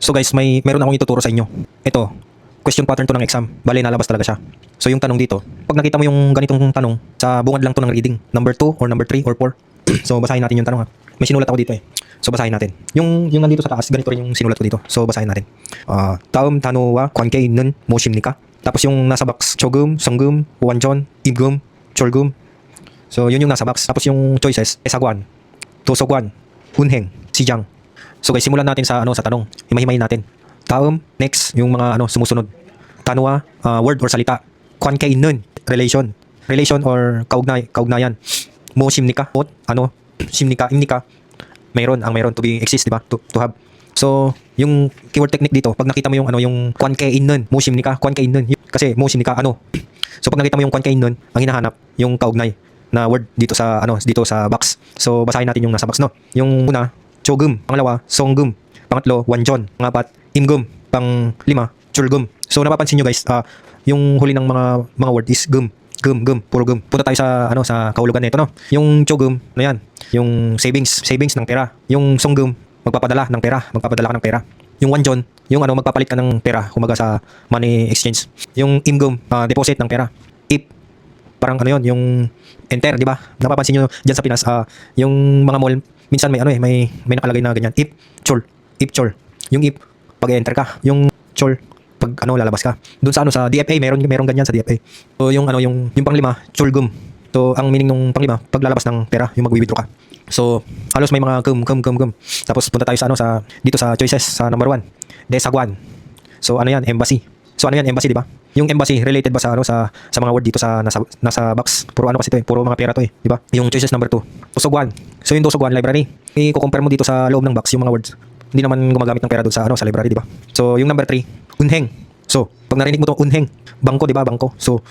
So guys, meron akong ituturo sa inyo. Ito, question pattern to ng exam. Bale, nalabas talaga siya. So yung tanong dito, pag nakita mo yung ganitong tanong, sa bungad lang to ng reading. Number 2 or number 3 or 4. So basahin natin yung tanong ha. May sinulat ako dito eh. So basahin natin. Yung nandito sa taas, ganito rin yung sinulat ko dito. So basahin natin. Taum tanowa kwankei nun moshimnika. Tapos yung nasa box, chogum, songgum, wanjon, ibgum, cholgum. So yun yung nasa box. Tapos yung choices, esagwan, tosogwan, unheng, sijang. So guys, simulan natin sa sa tanong. Himay-himayin natin. Taum, next, yung mga sumusunod. Tanwa, word or salita. Kwankei nun, relation. Relation or kaugnayan. Mo shimnika, shimnika, imnika. Mayroon to be exist, di ba? To have. So, yung keyword technique dito, pag nakita mo yung yung kwankei nun, mo shimnika, kwankei nun. Kasi mo shimnika So pag nakita mo yung kwankei nun, ang hinahanap yung kaugnay na word dito sa dito sa box. So basahin natin yung nasa box, no. Yung una, chogum, pangalawa, songgum, pangatlo, wanjon, pangapat, imgum, pang-lima, chulgum. So napapansin nyo guys, yung huli ng mga word is gum, puro gum. Punta tayo sa sa kahulugan nito, no. Yung chogum, yan, yung savings ng pera. Yung songgum, magpapadala ka ng pera. Yung wanjon, yung magpapalit ka ng pera, kumaga sa money exchange. Yung imgum, deposit ng pera. If, parang yung enter, di ba? Napapansin nyo dyan sa Pinas, yung mga mall, minsan may may nakalagay na ganyan. If chol. Yung if pag enter ka, yung chol pag lalabas ka. Doon sa DFA meron ganyan sa DFA. So yung yung panglima, cholgum. So ang meaning ng panglima, paglalabas ng pera, yung mag-withdraw ka. So halos may mga gum. Tapos punta tayo sa dito sa choices sa number 1. Desagwan. So yan, embassy. So yan, embassy, di ba? Yung embassy related ba sa sa mga word dito sa nasa box? Puro kasi to eh, puro mga pera to eh, di ba? Yung choices number 2. Tosogwan. So yung tosogwan, library. I-compare mo dito sa loob ng box yung mga words. Hindi naman gumagamit ng pera doon sa library, di ba? So yung number 3, unheng. So pag narinig mo to unheng, bangko, di ba? Bangko. So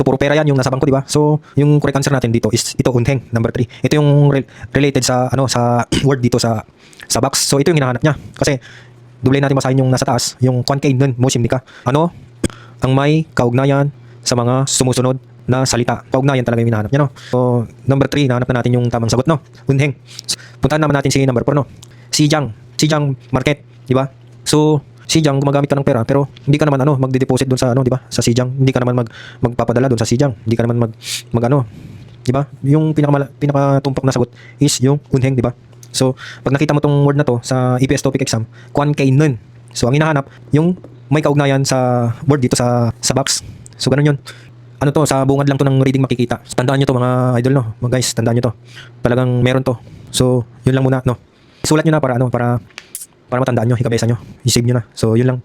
puro pera yan yung nasa bangko, di ba? So yung correct answer natin dito is ito, unheng, number 3. Ito yung related sa sa word dito sa box. So ito yung hinahanap niya. Kasi duble natin basahin yung nasa taas, yung kwankei nun mo shimnika. Ang may kaugnayan sa mga sumusunod na salita. Kaugnayan talaga yung hinahanap niya, no? So, number 3, nahanap na natin yung tamang sagot, no? Unheng. Puntahan naman natin si number 4, no? Sijang market, di ba? So, Sijang, gumagamit ka ng pera, pero hindi ka naman magde-deposit doon sa di ba? Sa Sijang, hindi ka naman magpapadala doon sa Sijang. Hindi ka naman di ba? Yung pinakatumpok na sagot is yung unheng, di ba? So, pag nakita mo tong word na to sa EPS topic exam, kwankei nun. So, ang hinahanap, yung may kaugnayan sa word dito sa box. So, ganun yun. Sa bungad lang to ng reading makikita. Tandaan nyo to mga idol, no? Mga guys, tandaan nyo to. Talagang meron to. So, yun lang muna, no? Sulat nyo na para matandaan nyo, ikabesa nyo. I-save nyo na. So, yun lang.